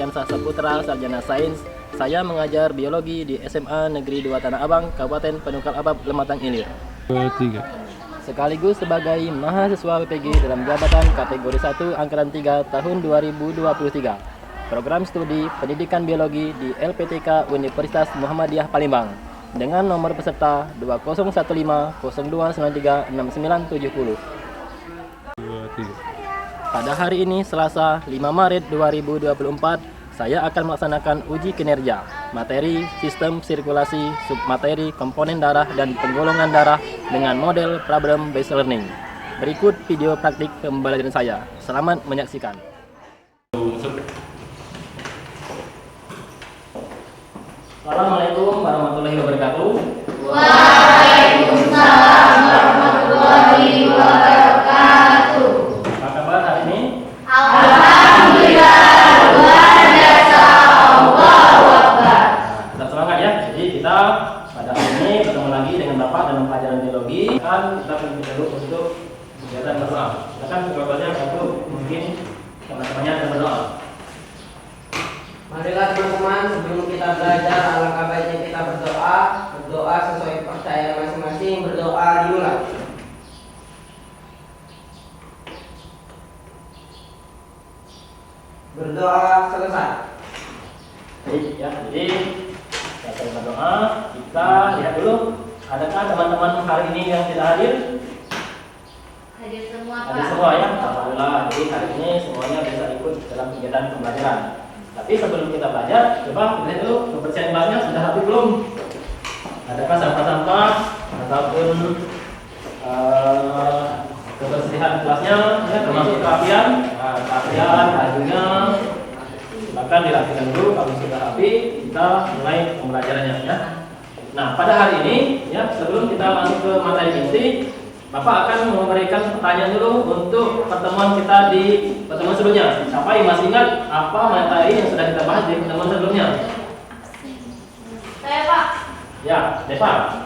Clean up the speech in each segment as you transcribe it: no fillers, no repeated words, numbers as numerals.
Ardiansyah Saputra, Sarjana Sains. Saya mengajar biologi di SMA Negeri 2 Tanah Abang, Kabupaten Penungkal Abab, Lematang Ilir. 3. Sekaligus sebagai mahasiswa PPG dalam jabatan kategori 1 Angkatan 3 tahun 2023. Program studi Pendidikan Biologi di LPTK Universitas Muhammadiyah Palembang dengan nomor peserta 201502936970. 3. Pada hari ini Selasa 5 Maret 2024, saya akan melaksanakan uji kinerja materi sistem sirkulasi submateri komponen darah dan penggolongan darah dengan model problem based learning. Berikut video praktik pembelajaran saya. Selamat menyaksikan. Assalamualaikum warahmatullahi wabarakatuh. Waalaikumsalam warahmatullahi wabarakatuh. Apa kabar hari ini? Alhamdulillah, luar biasa, Allahu Akbar. Tetap semangat ya. Jadi kita pada hari ini bertemu lagi dengan Bapak dalam pelajaran biologi. Kan kita akan dulu untuk kegiatan berdoa. Silakan kepada satu mungkin teman-temannya ada berdoa. Marilah teman-teman, sebelum kita belajar alangkah baiknya kita berdoa sesuai kepercayaan masing-masing. Berdoa dimulai. Berdoa selesai. Jadi kita berdoa. Kita lihat dulu, adakah teman-teman hari ini yang tidak hadir? Hadir semua, Hadir Pak. semua ya, alhamdulillah. Jadi hari ini semuanya bisa ikut dalam kegiatan pembelajaran. Tapi sebelum kita belajar, coba kita lihat dulu kebersihan kelasnya sudah rapi belum? Adakah sampah-sampah ataupun kebersihan kelasnya, ya, termasuk kerapian, bajunya, silakan dirapikan dulu. Kalau sudah rapi, kita mulai pembelajarannya ya. Nah, pada hari ini, ya, sebelum kita masuk ke materi inti, Bapak akan memberikan pertanyaan dulu untuk pertemuan kita di pertemuan sebelumnya. Siapa yang masih ingat apa materi yang sudah kita bahas di pertemuan sebelumnya? Saya, Pak. Ya, Deva.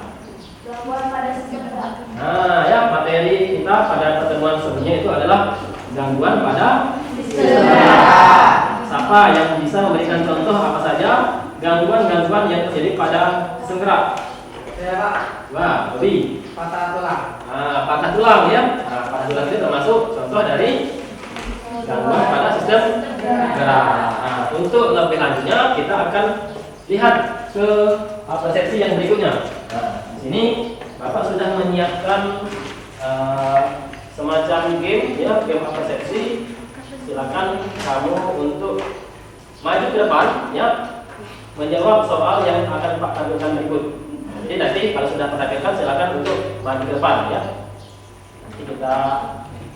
Gangguan pada sistem gerak. Nah, ya, materi kita pada pertemuan sebelumnya itu adalah gangguan pada sistem gerak. Siapa yang bisa memberikan contoh apa saja gangguan-gangguan yang terjadi pada sistem gerak? Saya Pak, Wah, Bobby. patah tulang. Nah, patah tulang ya. Nah, patah tulang itu termasuk contoh dari gangguan pada sistem gerak. Nah, untuk lebih lanjutnya kita akan lihat ke persepsi yang berikutnya. Nah, di sini Bapak sudah menyiapkan semacam game ya, game persepsi. Silakan kamu untuk maju ke depan ya, menjawab soal yang akan Pak tampilkan berikut. Jadi nanti kalau sudah perhatikan silakan untuk maju ke depan ya. Nanti kita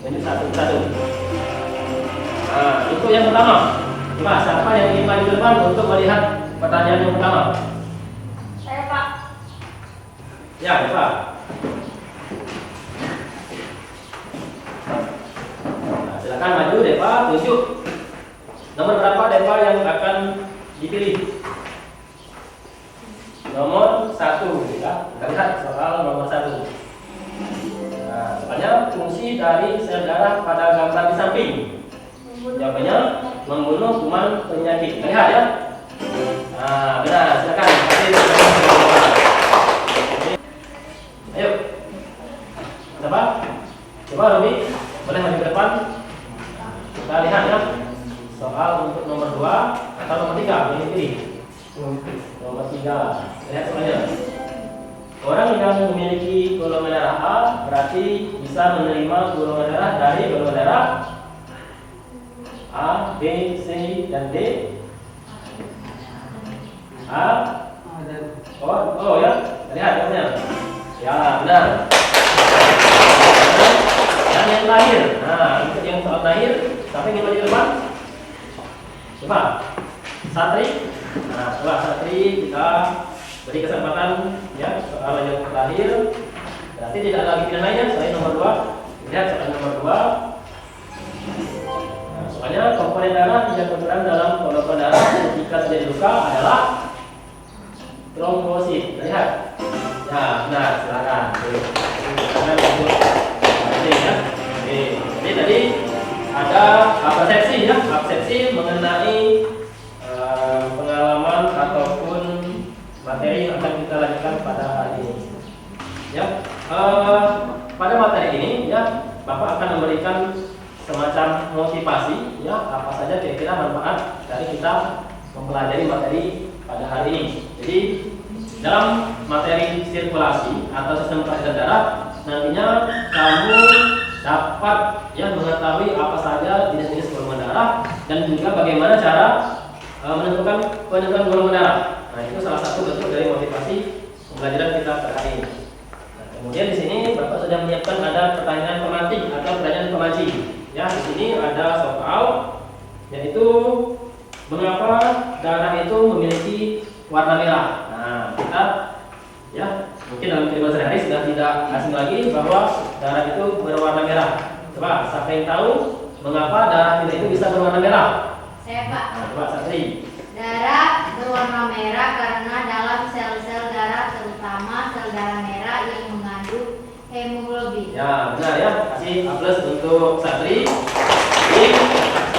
ini satu-satu. Nah, itu yang pertama. Coba siapa yang ingin maju ke depan untuk melihat pertanyaan yang pertama? Saya, Pak. Ya, Pak. Nah, silakan maju, Deva, tunjuk nomor berapa Deva yang akan dipilih. Nomor 1 ya. Kita lihat soal nomor 1. Nah, soalnya fungsi dari sel darah pada gambar di samping. Jawabannya membunuh kuman penyakit. Kita lihat ya. Nah, benar, silakan. Ayo. Coba. Coba Robi, boleh maju ke depan. Kita lihat ya. Soal untuk nomor 2 atau nomor 3 yang dipilih. Nomor 3. Lihat soalnya. Orang yang memiliki golongan darah A berarti bisa menerima golongan darah dari golongan darah A, B, C, dan D. A, oh ya, lihat soalnya. Ya, benar. Dan yang terakhir, nah untuk yang soal terakhir, sampai kita di depan. Coba, Satri. Nah, coba Satri kita beri kesempatan ya soal yang terakhir. Berarti tidak ada lagi pilihan lainnya selain nomor 2. Lihat soal nomor 2. Nah, soalnya komponen darah yang berperan dalam pengobatan darah ketika terjadi luka adalah trombosit. Lihat. Ya, benar, silakan. Oke. Ya. Oke. Jadi tadi ada persepsi ya, persepsi mengenai Ya, pada materi ini ya Bapak akan memberikan semacam motivasi ya apa saja kira-kira manfaat dari kita mempelajari materi pada hari ini. Jadi dalam materi sirkulasi atau sistem peredaran darah nantinya kamu dapat ya mengetahui apa saja jenis-jenis golongan darah dan juga bagaimana cara menentukan golongan darah. Nah, itu salah satu bentuk dari motivasi pembelajaran kita pada hari ini. Nah, kemudian di sini Bapak sudah menyiapkan ada pertanyaan pemantik atau pertanyaan pemancing. Ya, di sini ada soal yaitu mengapa darah itu memiliki warna merah. Nah, kita ya mungkin dalam kehidupan sehari-hari sudah tidak asing lagi bahwa darah itu berwarna merah. Coba siapa yang tahu mengapa darah kita itu bisa berwarna merah? Saya, Pak. Nah, coba Satri. Darah berwarna merah karena dalam sel-sel darah terutama sel darah merah yang mengandung hemoglobin. Ya, benar ya. Kasih A+ untuk Satri. Jadi,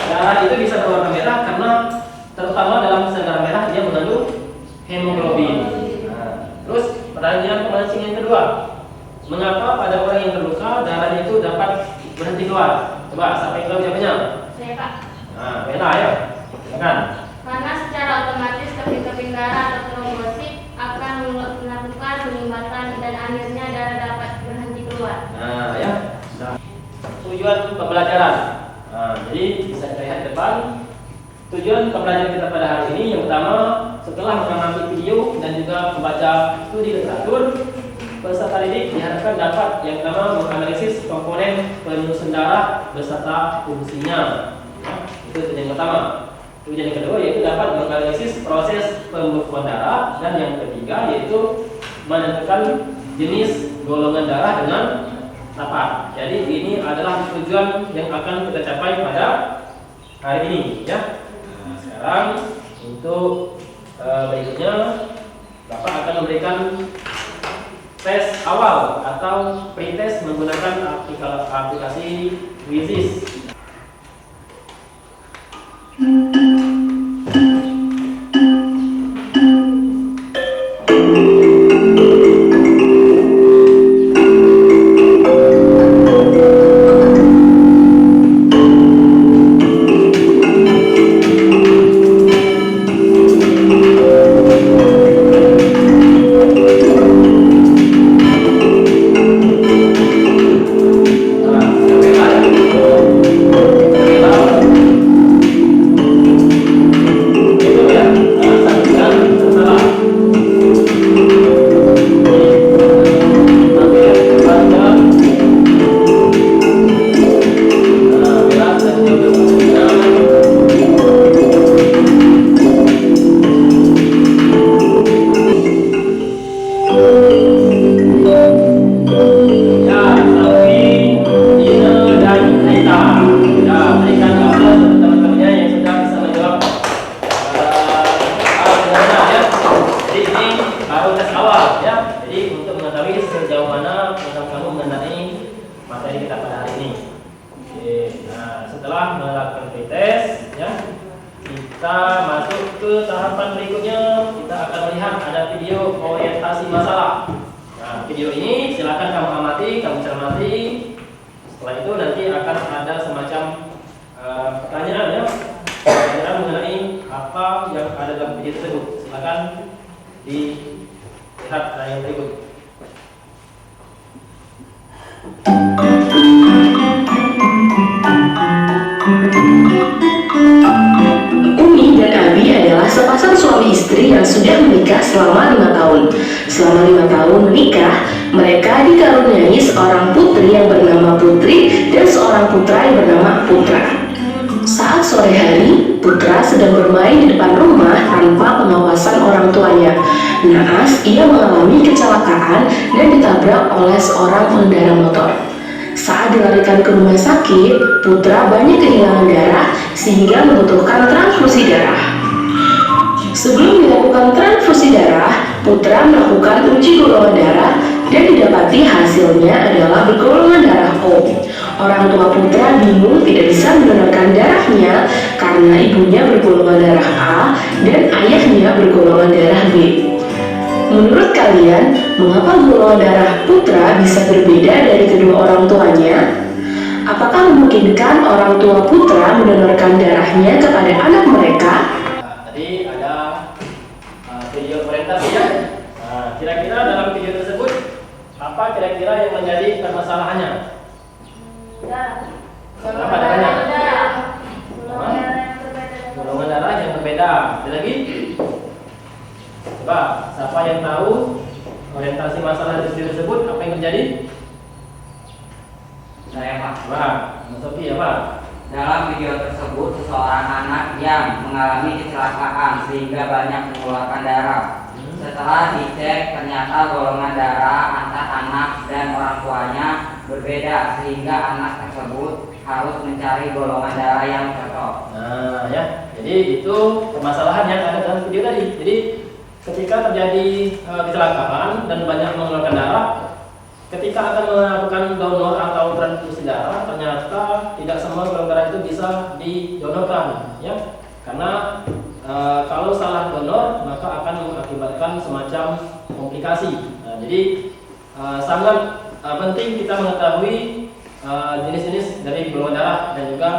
darah itu bisa berwarna merah karena terutama dalam sel darah merah dia mengandung hemoglobin. Nah, terus pertanyaan pemancing yang kedua. Mengapa pada orang yang terluka darahnya itu dapat berhenti keluar? Coba siapa yang tahu jawabannya? Saya, Pak. Nah, Bella ya. Silakan. Karena secara otomatis keping-keping darah atau trombosit akan melakukan penyumbatan dan akhirnya darah dapat berhenti keluar. Nah, ya. Nah, tujuan pembelajaran. Nah, jadi bisa kita lihat depan. Tujuan pembelajaran kita pada hari ini yang pertama setelah mengamati video dan juga membaca studi literatur, peserta didik diharapkan dapat yang pertama menganalisis komponen penyusun darah beserta fungsinya. Ya, itu tujuan yang pertama. Tujuan yang kedua yaitu dapat menganalisis proses pembekuan darah dan yang ketiga yaitu menentukan jenis golongan darah dengan tepat. Jadi ini adalah tujuan yang akan kita capai pada hari ini ya. Nah, sekarang untuk berikutnya Bapak akan memberikan tes awal atau pretest menggunakan aplikasi Quizzes. Umi dan Abi adalah sepasang suami istri yang sudah menikah selama 5 tahun. Selama 5 tahun menikah, mereka dikaruniai seorang putri yang bernama Putri dan seorang putra yang bernama Putra. Saat sore hari, Putra sedang bermain di depan rumah tanpa pengawasan orang tuanya. Naas, ia mengalami kecelakaan dan ditabrak oleh seorang pengendara motor. Saat dilarikan ke rumah sakit, Putra banyak kehilangan darah sehingga membutuhkan transfusi darah. Sebelum dilakukan transfusi darah, Putra melakukan uji golongan darah dan didapati hasilnya adalah bergolongan darah O. Orang tua Putra bingung tidak bisa mendonorkan darahnya karena ibunya bergolongan darah A dan ayahnya bergolongan darah B. Menurut kalian, mengapa golongan darah putra bisa berbeda dari kedua orang tuanya? Apakah memungkinkan orang tua putra mendonorkan darahnya kepada anak mereka? Tadi ada video orientasi ya. Kira-kira dalam video tersebut apa kira-kira yang menjadi permasalahannya? Apa darahnya? Golongan darah yang berbeda. Ada lagi? Coba, siapa yang tahu orientasi masalah di video tersebut? Apa yang terjadi? Saya Pak. Wah, Mas Sofi apa? Dalam video tersebut, seseorang anak yang mengalami kecelakaan sehingga banyak mengeluarkan darah. Setelah dicek, ternyata golongan darah antar anak dan orang tuanya berbeda sehingga anak tersebut harus mencari golongan darah yang cocok. Nah, ya. Jadi itu permasalahan yang ada dalam video tadi. Jadi ketika terjadi kecelakaan dan banyak mengeluarkan darah, ketika akan melakukan donor atau transfusi darah, ternyata tidak semua golongan darah itu bisa didonorkan, ya. Karena kalau salah donor maka akan mengakibatkan semacam komplikasi. Nah, jadi sangat penting kita mengetahui jenis-jenis dari golongan darah dan juga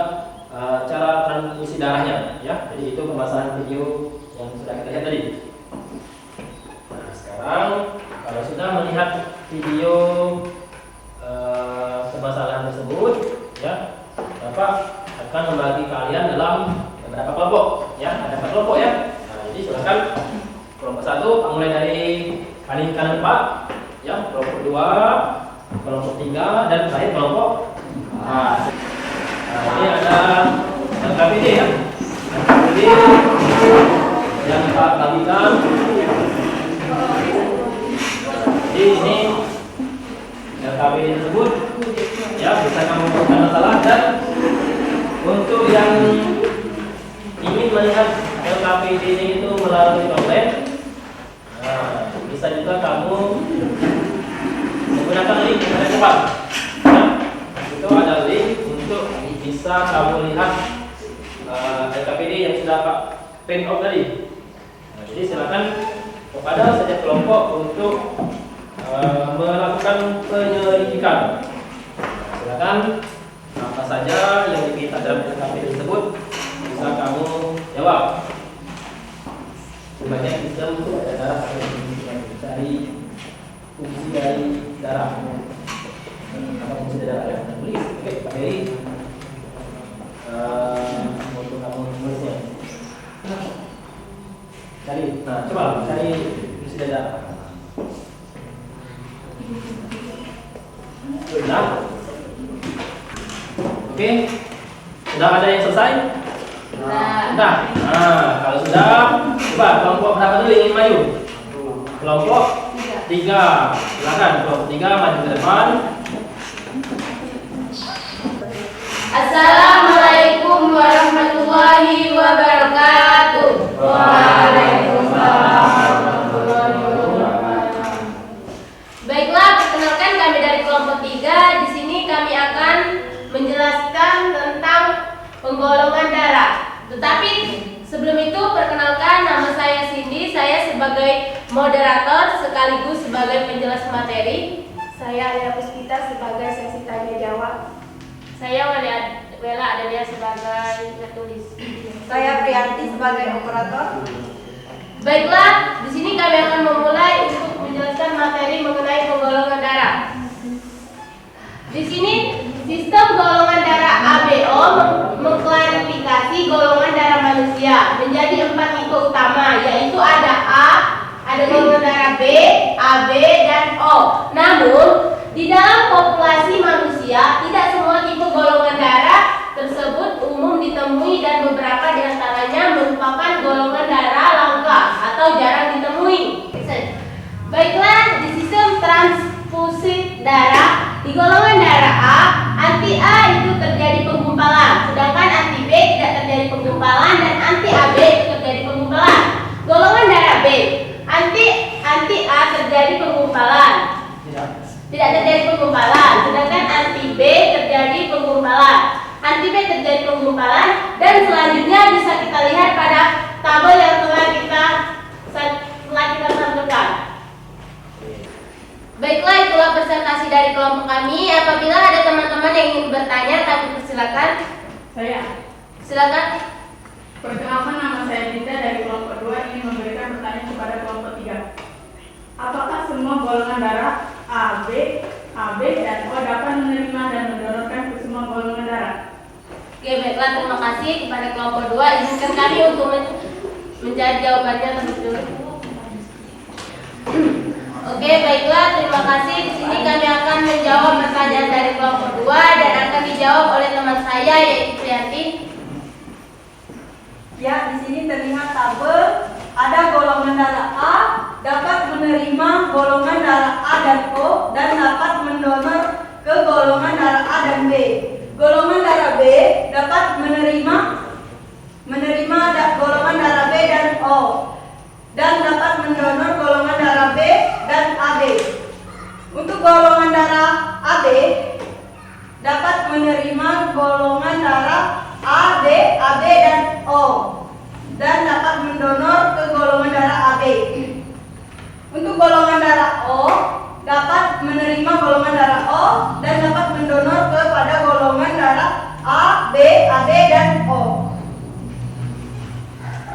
cara transfusi darahnya, ya. Jadi itu permasalahan video yang sudah kita lihat tadi. Nah, sekarang kalau sudah melihat video permasalahan tersebut, ya, Bapak akan membagi kalian dalam beberapa kelompok, ya. Ada 4 kelompok, ya. Nah, jadi silakan kelompok 1 mulai dari paling kanan Pak, ya. Kelompok 2, kelompok 3, dan terakhir kelompok 4. Nah, ini ada LKPD, ya. LKPD yang Pak bagikan. Jadi ini LKPD tersebut, ya, bisa kamu bukan masalah. Dan untuk yang ingin melihat LKPD ini itu melalui online, nah, bisa juga kamu menggunakan link yang cepat, ya. Itu ada link untuk bisa kamu lihat LKPD yang sudah Pak print out tadi. Nah, jadi silakan kepada setiap kelompok untuk melakukan penyelidikan. Nah, silakan apa saja yang diminta dalam LKPD tersebut bisa kamu jawab. Sebagai sistem ada darah dari fungsi dari darah. Apa fungsi dari darah? Ya, tulis. Oke, Pak Heri. Untuk kamu tulisnya. Cari. Nah, coba cari fungsi dari darah. Sudah. Oke. Sudah ada yang selesai? Sudah. Nah, kalau sudah, coba kelompok berapa dulu yang ingin maju? Kelompok 3. Silakan kelompok 3 maju ke depan. Assalamualaikum warahmatullahi wabarakatuh. Waalaikumsalam warahmatullahi wabarakatuh. Baiklah, perkenalkan kami dari kelompok 3. Di sini kami akan menjelaskan tentang penggolongan darah. Tetapi sebelum itu perkenalkan, nama saya Cindy. Saya sebagai moderator sekaligus sebagai penjelas materi. Saya Alia Puspita sebagai sesi tanya jawab. Saya Wela Adelia sebagai penulis. Saya Priyanti sebagai operator. Baiklah, di sini kami akan memulai untuk menjelaskan materi mengenai penggolongan darah. Di sini sistem golongan darah ABO mengklarifikasi golongan darah manusia menjadi 4 tipe utama, yaitu ada A, ada golongan darah B, AB, dan O. Namun di dalam populasi manusia tidak semua tipe golongan darah tersebut umum ditemui dan beberapa diantaranya merupakan golongan darah langka atau jarang ditemui. Baiklah, di sistem transfusi darah di golongan darah A, anti A itu terjadi penggumpalan, sedangkan anti B tidak terjadi penggumpalan dan anti AB itu terjadi penggumpalan. Golongan darah B, anti A terjadi penggumpalan. Tidak terjadi penggumpalan, sedangkan anti B terjadi penggumpalan. Anti B terjadi penggumpalan, dan selanjutnya bisa kita lihat pada tabel yang telah kita tampilkan. Baiklah, itulah presentasi dari kelompok kami. Apabila ada teman-teman yang ingin bertanya, kami persilakan. Silakan. Perkenalkan, nama saya Dinda dari kelompok 2 ingin memberikan pertanyaan kepada kelompok 3. Apakah semua golongan darah A, B, dan O dapat menerima dan mendonorkan ke semua golongan darah? Oke, baiklah, terima kasih kepada kelompok 2. Izinkan kami untuk menjawab jawabannya terlebih dulu. Oke, baiklah, terima kasih. Di sini kami akan menjawab pertanyaan dari kelompok 2 dan akan dijawab oleh teman saya yaitu Priyanti. Ya, di sini terlihat tabel. Ada golongan darah A dapat menerima golongan darah A dan O dan dapat mendonor ke golongan darah A dan B. Golongan darah B dapat menerima golongan darah B dan O dan dapat mendonor golongan darah B dan AB. Untuk golongan darah AB dapat menerima golongan darah A, B, AB dan O dan dapat mendonor ke golongan darah AB. Untuk golongan darah O dapat menerima golongan darah O dan dapat mendonor kepada golongan darah A, B, AB dan O.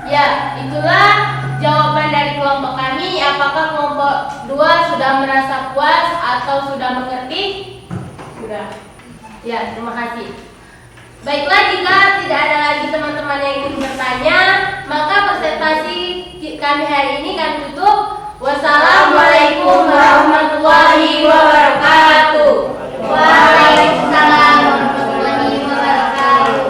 Ya, itulah jawaban dari kelompok kami. Apakah kelompok 2 sudah merasa puas atau sudah mengerti? Sudah. Ya, terima kasih. Baiklah, jika tidak ada lagi teman-teman yang ingin bertanya, maka presentasi kami hari ini kami tutup. Wassalamualaikum warahmatullahi wabarakatuh. Waalaikumsalam warahmatullahi wabarakatuh.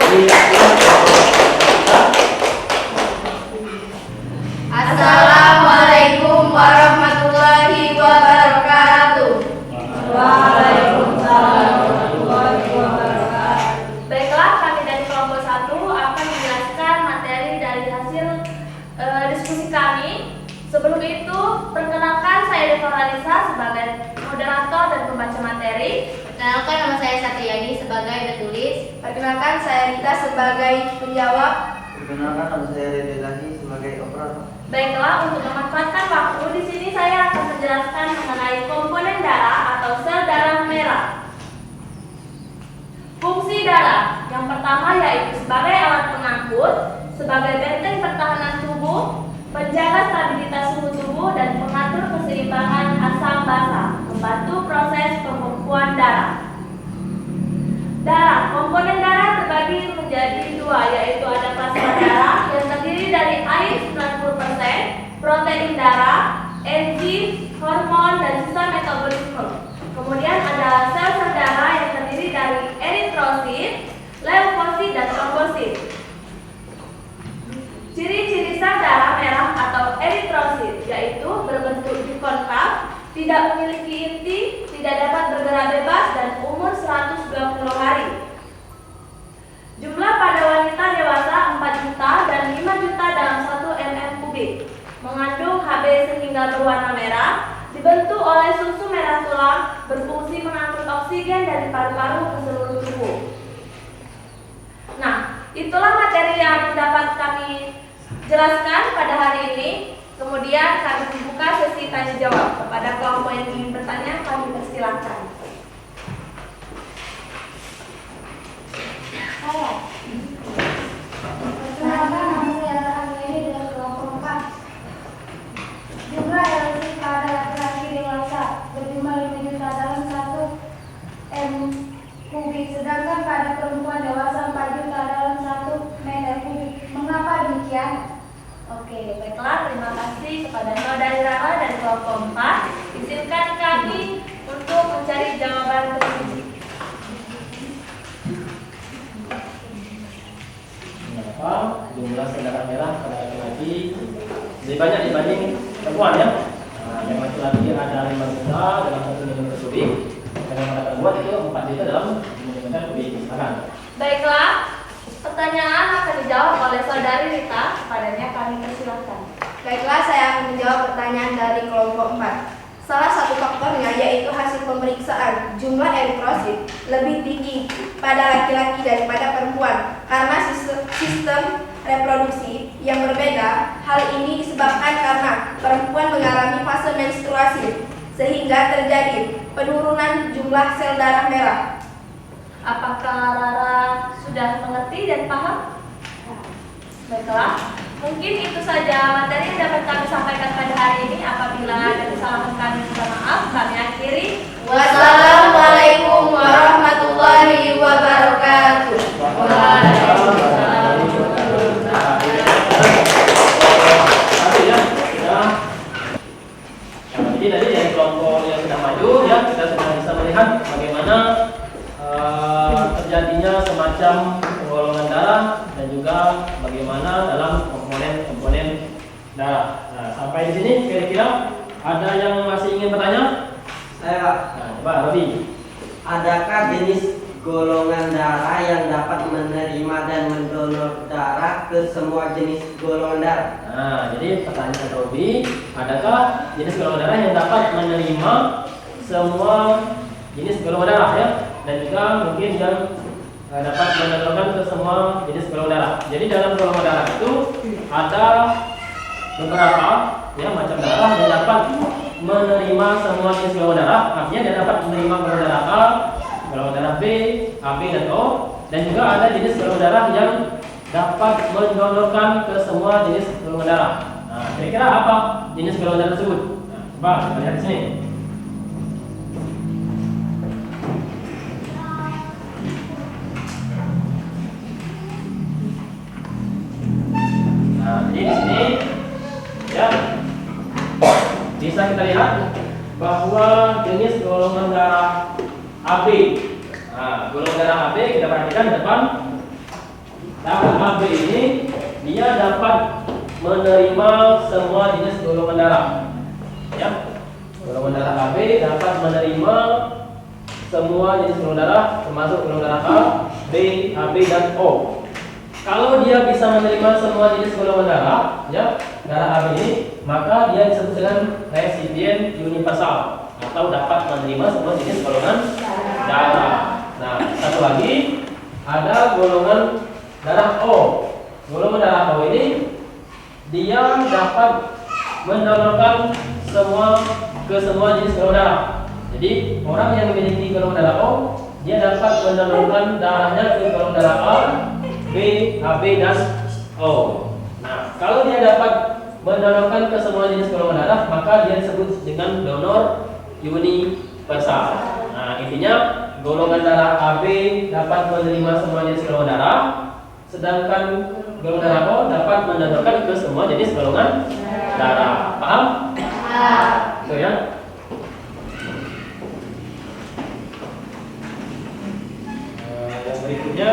Assalamualaikum warahmatullahi wabarakatuh. Waalaikumsalam warahmatullahi wabarakatuh. Baiklah, kami dari kelompok 1 akan menjelaskan materi dari hasil diskusi kami. Sebelum itu, perkenalkan saya Deva Ranisa sebagai moderator dan pembaca materi. Perkenalkan, nama saya Satriani sebagai penulis. Perkenalkan, saya Rita sebagai penjawab. Perkenalkan, nama saya Rede Lahi sebagai operator. Baiklah, untuk memanfaatkan waktu, di sini saya akan menjelaskan mengenai komponen darah atau sel darah merah. Fungsi darah yang pertama yaitu sebagai alat pengangkut, sebagai benteng pertahanan tubuh, penjaga stabilitas suhu tubuh dan pengatur keseimbangan asam basa, membantu proses pembekuan darah. Darah, komponen darah terbagi menjadi 2, yaitu ada plasma darah yang terdiri dari air 90%, protein darah, enzim, hormon, dan sisa metabolisme. Kemudian ada sel-sel darah yang terdiri dari eritrosit, leukosit, dan trombosit. Ciri-ciri sel darah merah atau eritrosit yaitu berbentuk bikonkav, tidak memiliki inti, tidak dapat bergerak bebas, dan umur 120 hari. Jumlah pada wanita dewasa 4 juta dan 5 juta dalam 1 mm kubik. Mengandung Hb sehingga berwarna merah, dibentuk oleh susu merah tulang, berfungsi mengangkut oksigen dari paru-paru ke seluruh tubuh. Nah, itulah materi yang dapat kami jelaskan pada hari ini. Kemudian kami membuka sesi tanya jawab. Kepada kelompok yang ingin bertanya, kami persilakan. Perkenalkan, nama saya Angeli dari kelompok 4. Jumlah LC pada laki-laki dewasa berjumlah 5 juta dalam 1 m kubik, sedangkan pada perempuan dewasa 4 juta dalam 1 meter kubik. Mengapa demikian? Oke, baiklah, terima kasih kepada saudari Rara dari kelompok 4. Izinkan kami untuk mencari jawaban tersebut. Mengapa jumlah sel darah merah pada laki-laki lebih banyak dibanding perempuan ya? Nah, yang laki-laki ada 5 juta dalam 1 mm kubik, dan yang pada perempuan itu 4 juta dalam 1 mm kubik. Silakan. Baiklah, pertanyaan akan dijawab oleh saudari Rita. Kepadanya kami persilakan. Baiklah, saya akan menjawab pertanyaan dari kelompok 4. Salah satu faktornya yaitu hasil pemeriksaan jumlah eritrosit lebih tinggi pada laki-laki daripada perempuan karena sistem reproduksi yang berbeda. Hal ini disebabkan karena perempuan mengalami fase menstruasi, sehingga terjadi penurunan jumlah sel darah merah. Apakah Rara sudah mengerti dan paham? Baiklah, mungkin itu saja materi yang dapat kami sampaikan pada hari ini. Apabila ada kesalahan kami minta maaf. Kami akhiri. Wassalamualaikum warahmatullahi wabarakatuh. Jadi tadi dari kelompok yang sudah maju ya, kita sudah bisa melihat bagaimana terjadinya semacam penggolongan darah dan juga bagaimana dalam komponen darah. Nah, sampai di sini kira-kira ada yang masih ingin bertanya? Saya Pak, Nah, coba Robi. adakah jenis golongan darah yang dapat menerima dan mendonor darah ke semua jenis golongan darah? Nah, jadi pertanyaan Robi, adakah jenis golongan darah yang dapat menerima semua jenis golongan darah ya? Dan juga mungkin yang dapat mendonorkan ke semua jenis golongan darah. Jadi dalam golongan darah itu ada beberapa ya macam darah yang dapat menerima semua jenis golongan darah. Artinya dia dapat menerima golongan darah A, golongan darah B, AB dan O, dan juga ada jenis golongan darah yang dapat mendonorkan ke semua jenis golongan darah. Nah, kira-kira apa jenis golongan darah tersebut? Nah, coba kita lihat di sini. Nah, jadi di sini ya bisa kita lihat bahwa jenis golongan darah AB. Nah, golongan darah AB kita perhatikan di depan. Darah AB ini dia dapat menerima semua jenis golongan darah. Ya, golongan darah AB dapat menerima semua jenis golongan darah, termasuk golongan darah A, B, AB dan O. Kalau dia bisa menerima semua jenis golongan darah, ya, darah AB ini, maka dia disebut dengan resipien universal atau dapat menerima semua jenis golongan darah. Nah, satu lagi ada golongan darah O. Golongan darah O ini dia dapat mendonorkan ke semua jenis golongan darah. Jadi orang yang memiliki golongan darah O, dia dapat mendonorkan darahnya ke golongan darah A, B, AB dan O. Nah, kalau dia dapat mendonorkan ke semua jenis golongan darah, maka dia disebut dengan donor universal. Nah, intinya golongan darah AB dapat menerima semua jenis golongan darah, sedangkan golongan darah O dapat mendonorkan ke semua jenis golongan darah. Paham? Betul ya? Yang berikutnya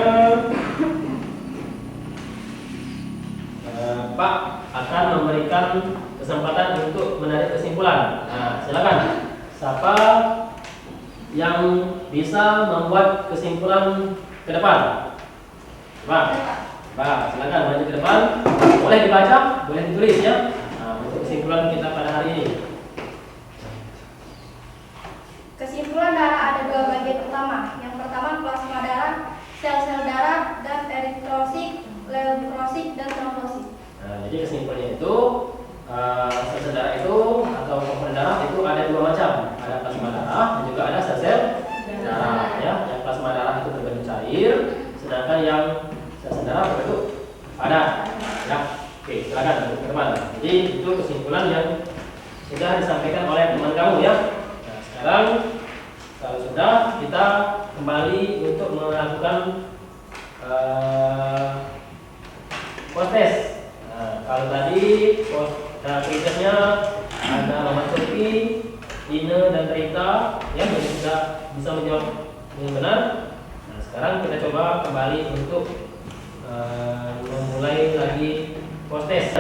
Pak akan memberikan kesempatan untuk menarik kesimpulan. Nah, silakan. Siapa yang bisa membuat kesimpulan ke depan? Pak, silakan maju ke depan. Boleh dibaca, boleh ditulis ya. Nah, untuk kesimpulan kita pada hari ini. Kesimpulan darah ada dua bagian utama. Yang pertama plasma darah, sel-sel darah, dan eritrosit, leukosit, dan trombosit. Nah, jadi kesimpulannya itu sel-sel darah itu atau komponen darah itu ada dua macam. Ada plasma darah dan juga ada sel-sel darah ya. Yang plasma darah itu berbentuk cair, sedangkan yang sel-sel darah berbentuk padat. Ya. Oke, silakan ke depan. Jadi itu kesimpulan yang sudah disampaikan oleh teman kamu ya. Nah, sekarang kalau sudah kita kembali untuk melakukan post-test. Nah, kalau tadi kuisnya ada Mama Sofi, Ine dan Rita yang sudah bisa menjawab dengan benar. Nah, sekarang kita coba kembali untuk memulai lagi post-test.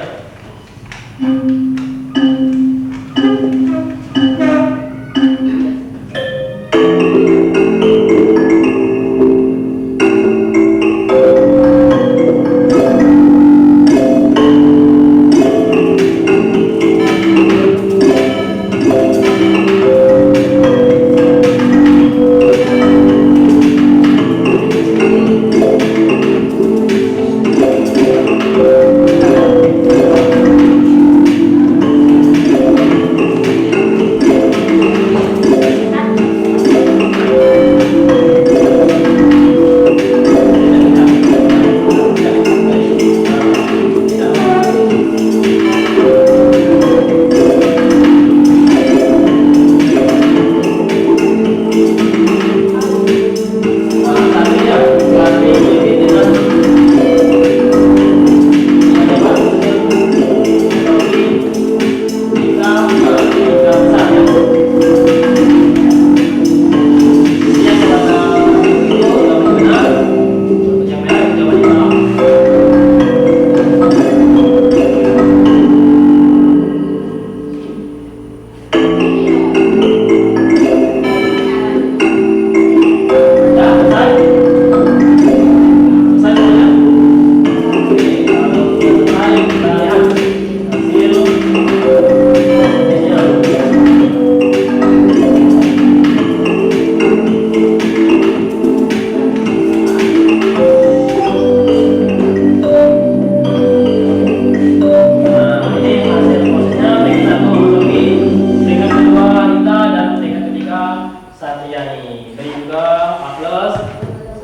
Satriani. Beri juga aplaus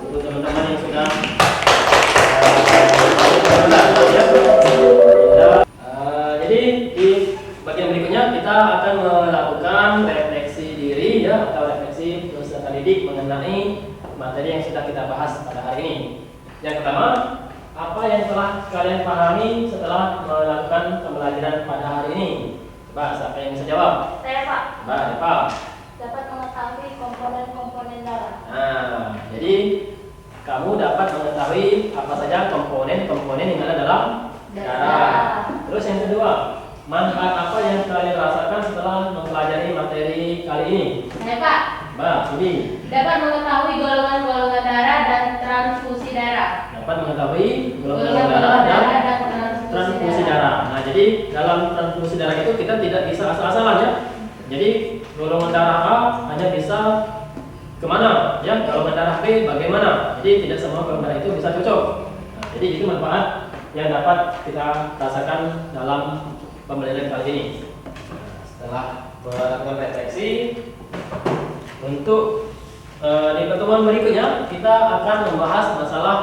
untuk teman-teman yang sudah jadi di bagian berikutnya kita akan melakukan refleksi diri ya, atau refleksi peserta didik mengenai materi yang sudah kita bahas pada hari ini. Yang pertama, apa yang telah kalian pahami setelah melakukan pembelajaran pada hari ini? Coba siapa yang bisa jawab? Saya, Pak. Pak. Dapat mengetahui komponen-komponen darah. Nah, jadi kamu dapat mengetahui apa saja komponen-komponen yang ada dalam darah. Terus yang kedua, manfaat apa yang kalian rasakan setelah mempelajari materi kali ini? Saya, Pak. Mbak, Budi. Dapat mengetahui golongan-golongan darah dan transfusi darah. Dapat mengetahui golongan darah dan transfusi darah. Nah, jadi dalam transfusi darah itu kita tidak bisa asal-asalan ya. Jadi golongan darah A hanya bisa kemana ya, golongan darah B bagaimana. Jadi tidak semua golongan darah itu bisa cocok. Nah, jadi itu manfaat yang dapat kita rasakan dalam pembelajaran kali ini. Setelah melakukan refleksi, untuk di pertemuan berikutnya kita akan membahas masalah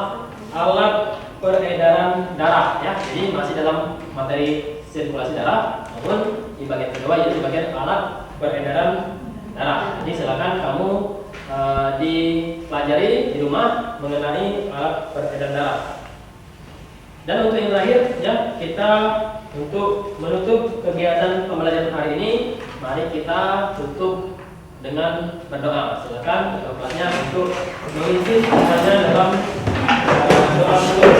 alat peredaran darah ya. Jadi masih dalam materi sirkulasi darah, namun di bagian kedua yaitu bagian alat peredaran darah. Jadi silakan kamu dipelajari di rumah mengenai alat peredaran darah. Dan untuk yang terakhir ya, kita untuk menutup kegiatan pembelajaran hari ini, mari kita tutup dengan berdoa. Silakan kelasnya untuk mengisi semuanya dalam doa dulu.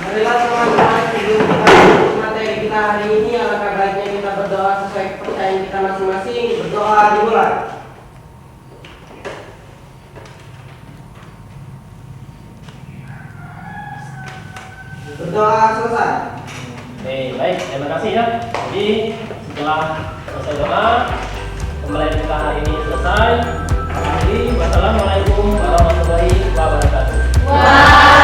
Marilah teman-teman, sebelum kita masuk materi kita hari ini, alangkah baiknya kita berdoa sesuai kepercayaan kita masing-masing. Berdoa dimulai. Berdoa selesai. Oke, baik, terima kasih ya. Jadi setelah selesai doa, pembelajaran kita hari ini selesai. Wassalamualaikum warahmatullahi wabarakatuh.